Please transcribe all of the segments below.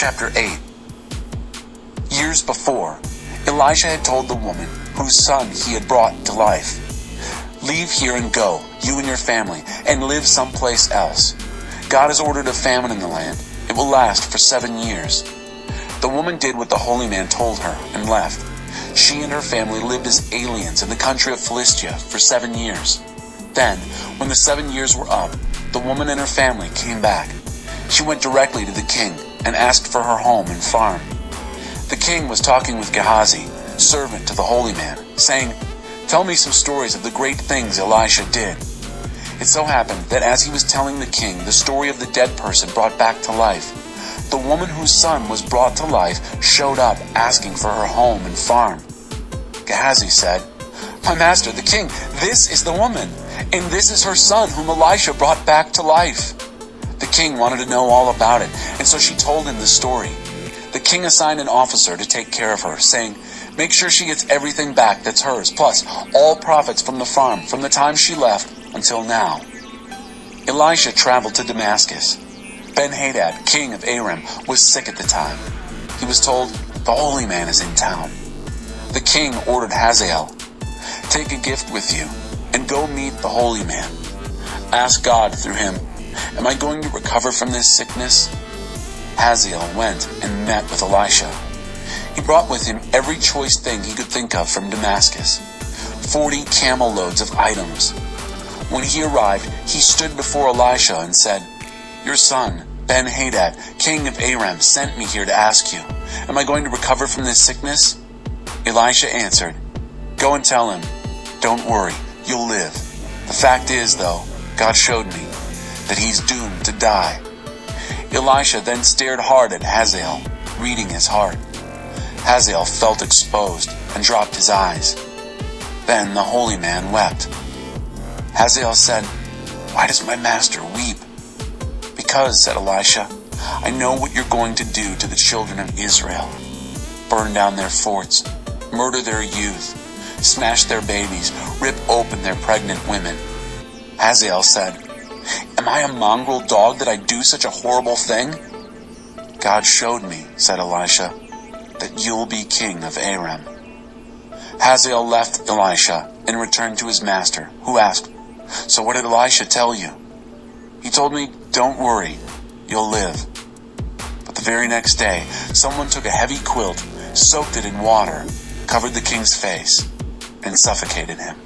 Chapter 8. Years before, Elisha had told the woman whose son he had brought to life, "Leave here and go, you and your family, and live someplace else. God has ordered a famine in the land. It will last for 7 years." The woman did what the holy man told her and left. She and her family lived as aliens in the country of Philistia for 7 years. Then, when the 7 years were up, the woman and her family came back. She went directly to the king and asked for her home and farm. The king was talking with Gehazi, servant to the holy man, saying, "Tell me some stories of the great things Elisha did." It so happened that as he was telling the king the story of the dead person brought back to life, the woman whose son was brought to life showed up asking for her home and farm. Gehazi said, "My master, the king, this is the woman, and this is her son whom Elisha brought back to life." The king wanted to know all about it, and so she told him the story. The king assigned an officer to take care of her, saying, "Make sure she gets everything back that's hers, plus all profits from the farm from the time she left until now." Elisha traveled to Damascus. Ben-Hadad, king of Aram, was sick at the time. He was told, "The holy man is in town." The king ordered Hazael, "Take a gift with you and go meet the holy man. Ask God through him, 'Am I going to recover from this sickness?'" Hazael went and met with Elisha. He brought with him every choice thing he could think of from Damascus, 40 camel loads of items. When he arrived, he stood before Elisha and said, "Your son, Ben-Hadad, king of Aram, sent me here to ask you, 'Am I going to recover from this sickness?'" Elisha answered, "Go and tell him, 'Don't worry, you'll live.' The fact is, though, God showed me that he's doomed to die." Elisha then stared hard at Hazael, reading his heart. Hazael felt exposed and dropped his eyes. Then the holy man wept. Hazael said, "Why does my master weep?" "Because," said Elisha, "I know what you're going to do to the children of Israel. Burn down their forts, murder their youth, smash their babies, rip open their pregnant women." Hazael said, "Am I a mongrel dog that I do such a horrible thing?" "God showed me," said Elisha, "that you'll be king of Aram." Hazael left Elisha and returned to his master, who asked, "So what did Elisha tell you?" "He told me, 'Don't worry, you'll live.'" But the very next day, someone took a heavy quilt, soaked it in water, covered the king's face, and suffocated him.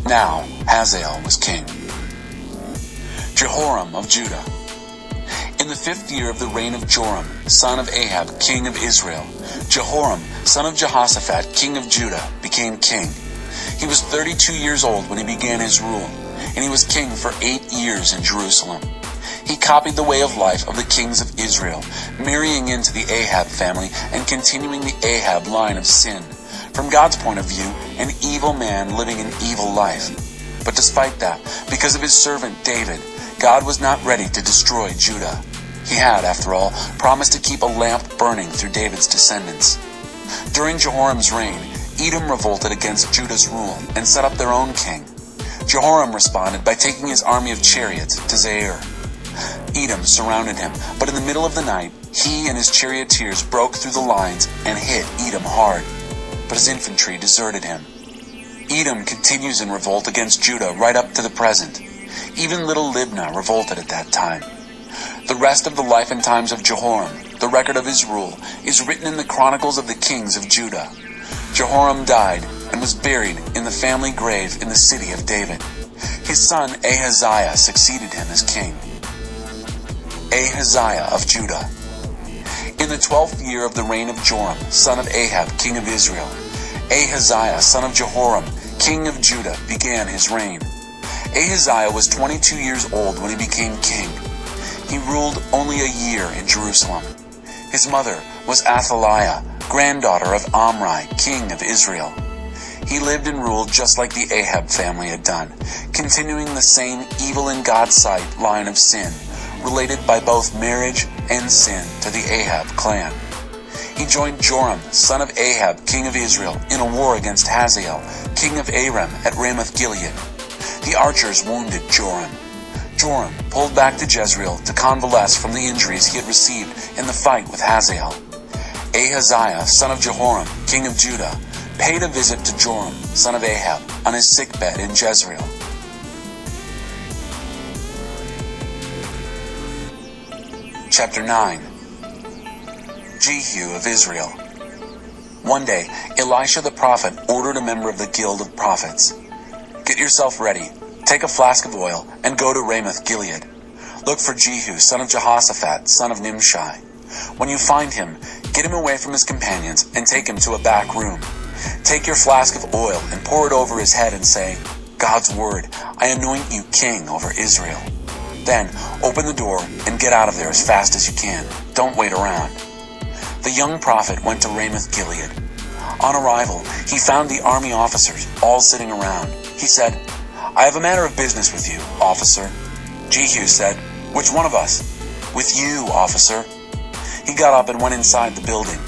Now Hazael was king. Jehoram of Judah. In the 5th year of the reign of Joram, son of Ahab, king of Israel, Jehoram, son of Jehoshaphat, king of Judah, became king. He was 32 years old when he began his rule, and he was king for 8 years in Jerusalem. He copied the way of life of the kings of Israel, marrying into the Ahab family and continuing the Ahab line of sin. From God's point of view, an evil man living an evil life. But despite that, because of his servant David, God was not ready to destroy Judah. He had, after all, promised to keep a lamp burning through David's descendants. During Jehoram's reign, Edom revolted against Judah's rule and set up their own king. Jehoram responded by taking his army of chariots to Zair. Edom surrounded him, but in the middle of the night, he and his charioteers broke through the lines and hit Edom hard. But his infantry deserted him. Edom continues in revolt against Judah right up to the present. Even little Libnah revolted at that time. The rest of the life and times of Jehoram, the record of his rule, is written in the Chronicles of the Kings of Judah. Jehoram died and was buried in the family grave in the city of David. His son Ahaziah succeeded him as king. Ahaziah of Judah. In the 12th year of the reign of Joram, son of Ahab, king of Israel, Ahaziah, son of Jehoram, king of Judah, began his reign. Ahaziah was 22 years old when he became king. He ruled only a year in Jerusalem. His mother was Athaliah, granddaughter of Omri, king of Israel. He lived and ruled just like the Ahab family had done, continuing the same evil in God's sight line of sin, related by both marriage and sin to the Ahab clan. He joined Joram, son of Ahab, king of Israel, in a war against Hazael, king of Aram, at Ramoth Gilead. The archers wounded Joram. Joram pulled back to Jezreel to convalesce from the injuries he had received in the fight with Hazael. Ahaziah, son of Jehoram, king of Judah, paid a visit to Joram, son of Ahab, on his sickbed in Jezreel. Chapter 9. Jehu of Israel. One day, Elisha the prophet ordered a member of the guild of prophets, "Get yourself ready, take a flask of oil, and go to Ramoth Gilead. Look for Jehu, son of Jehoshaphat, son of Nimshi. When you find him, get him away from his companions and take him to a back room. Take your flask of oil and pour it over his head and say, 'God's word, I anoint you king over Israel.' Then open the door and get out of there as fast as you can. Don't wait around." The young prophet went to Ramoth Gilead. On arrival, he found the army officers all sitting around. He said, "I have a matter of business with you, officer." Jehu said, "Which one of us?" "With you, officer." He got up and went inside the building.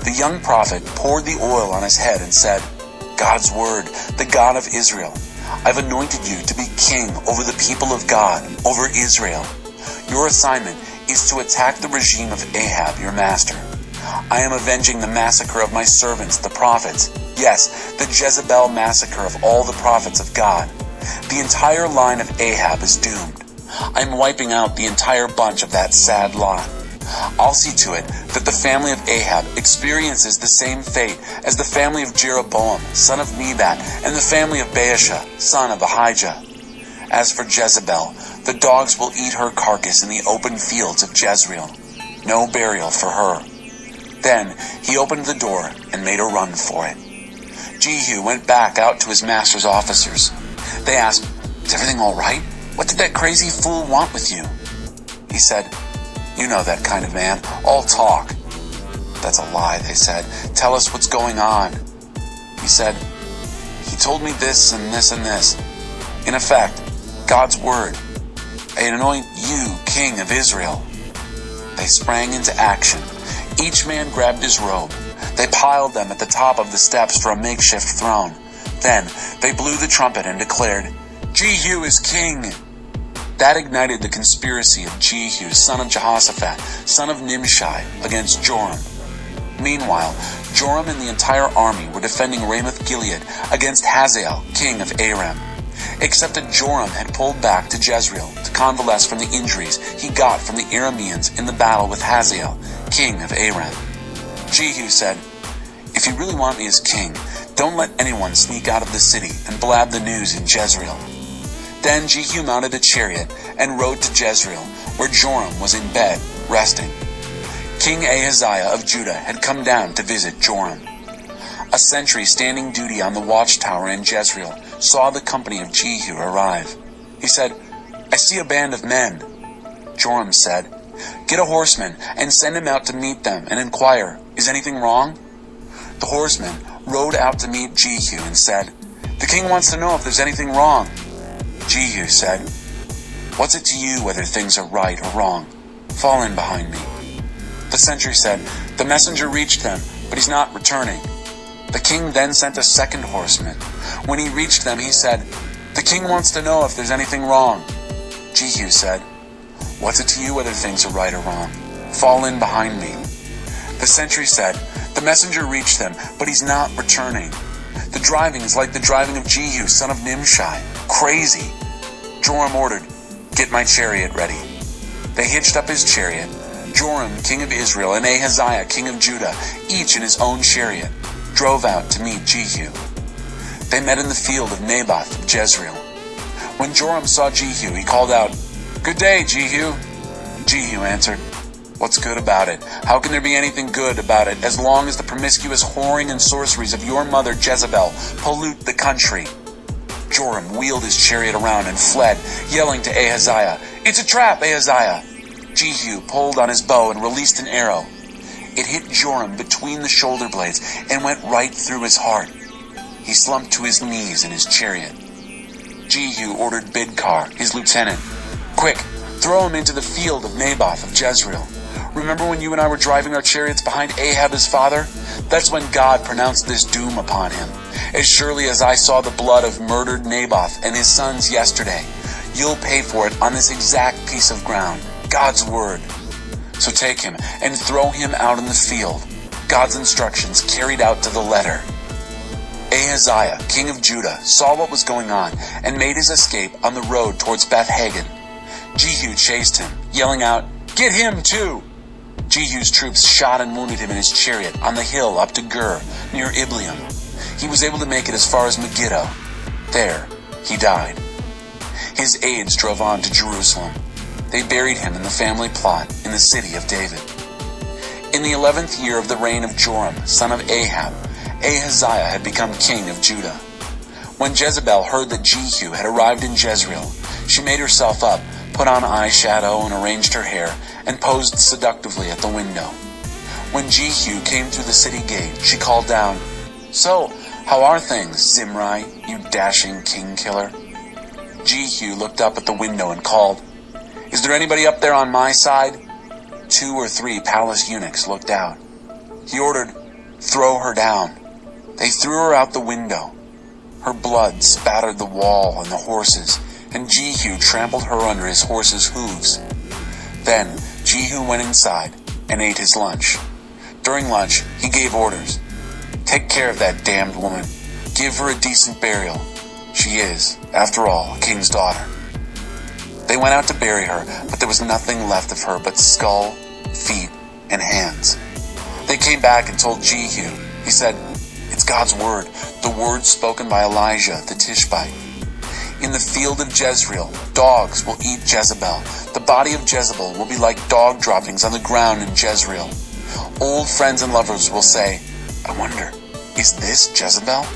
The young prophet poured the oil on his head and said, "God's word, the God of Israel, I've anointed you to be king over the people of God, over Israel. Your assignment is to attack the regime of Ahab, your master. I am avenging the massacre of my servants, the prophets. Yes, the Jezebel massacre of all the prophets of God. The entire line of Ahab is doomed. I'm wiping out the entire bunch of that sad lot. I'll see to it that the family of Ahab experiences the same fate as the family of Jeroboam, son of Nebat, and the family of Baasha, son of Ahijah. As for Jezebel, the dogs will eat her carcass in the open fields of Jezreel. No burial for her." Then he opened the door and made a run for it. Jehu went back out to his master's officers. They asked, "Is everything all right? What did that crazy fool want with you?" He said, "You know that kind of man, all talk." "That's a lie," they said. "Tell us what's going on." He said, "He told me this and this and this. In effect, God's word. I anoint you king of Israel." They sprang into action. Each man grabbed his robe. They piled them at the top of the steps for a makeshift throne. Then they blew the trumpet and declared, "Jehu is king." That ignited the conspiracy of Jehu, son of Jehoshaphat, son of Nimshi, against Joram. Meanwhile, Joram and the entire army were defending Ramoth Gilead against Hazael, king of Aram. Except that Joram had pulled back to Jezreel to convalesce from the injuries he got from the Arameans in the battle with Hazael, king of Aram. Jehu said, "If you really want me as king, don't let anyone sneak out of the city and blab the news in Jezreel." Then Jehu mounted a chariot and rode to Jezreel, where Joram was in bed, resting. King Ahaziah of Judah had come down to visit Joram. A sentry standing duty on the watchtower in Jezreel saw the company of Jehu arrive. He said, "I see a band of men." Joram said, "Get a horseman and send him out to meet them and inquire, 'Is anything wrong?'" The horseman rode out to meet Jehu and said, "The king wants to know if there's anything wrong." Jehu said, "What's it to you whether things are right or wrong? Fall in behind me." The sentry said, "The messenger reached them, but he's not returning." The king then sent a second horseman. When he reached them, he said, "The king wants to know if there's anything wrong." Jehu said, "What's it to you whether things are right or wrong? Fall in behind me." The sentry said, "The messenger reached them, but he's not returning. The driving is like the driving of Jehu, son of Nimshi. Crazy." Joram ordered, "Get my chariot ready." They hitched up his chariot. Joram, king of Israel, and Ahaziah, king of Judah, each in his own chariot, drove out to meet Jehu. They met in the field of Naboth of Jezreel. When Joram saw Jehu, he called out, "Good day, Jehu." Jehu answered, "What's good about it? How can there be anything good about it as long as the promiscuous whoring and sorceries of your mother Jezebel pollute the country?" Joram wheeled his chariot around and fled, yelling to Ahaziah, "It's a trap, Ahaziah!" Jehu pulled on his bow and released an arrow. It hit Joram between the shoulder blades and went right through his heart. He slumped to his knees in his chariot. Jehu ordered Bidkar, his lieutenant, "Quick, throw him into the field of Naboth of Jezreel. Remember when you and I were driving our chariots behind Ahab his father? That's when God pronounced this doom upon him. As surely as I saw the blood of murdered Naboth and his sons yesterday, You'll pay for it on this exact piece of ground, God's word. So take him and throw him out in the field, God's instructions carried out to the letter. Ahaziah, king of Judah, saw what was going on and made his escape on the road towards Beth-Hagen. Jehu chased him, yelling out, "Get him too!" Jehu's troops shot and wounded him in his chariot on the hill up to Gur, near Ibleam. He was able to make it as far as Megiddo. There, he died. His aides drove on to Jerusalem. They buried him in the family plot in the city of David. In the 11th year of the reign of Joram, son of Ahab, Ahaziah had become king of Judah. When Jezebel heard that Jehu had arrived in Jezreel, she made herself up, put on eyeshadow and arranged her hair, and posed seductively at the window. When Jehu came through the city gate, she called down, "So, how are things, Zimri, you dashing king killer?" Jehu looked up at the window and called, "Is there anybody up there on my side?" 2 or 3 palace eunuchs looked out. He ordered, "Throw her down." They threw her out the window. Her blood spattered the wall and the horses, and Jehu trampled her under his horse's hooves. Then Jehu went inside and ate his lunch. During lunch, he gave orders. "Take care of that damned woman. Give her a decent burial. She is, after all, a king's daughter." They went out to bury her, but there was nothing left of her but skull, feet, and hands. They came back and told Jehu. He said, "It's God's word, the word spoken by Elijah the Tishbite. In the field of Jezreel, dogs will eat Jezebel. The body of Jezebel will be like dog droppings on the ground in Jezreel. Old friends and lovers will say, 'I wonder, is this Jezebel?'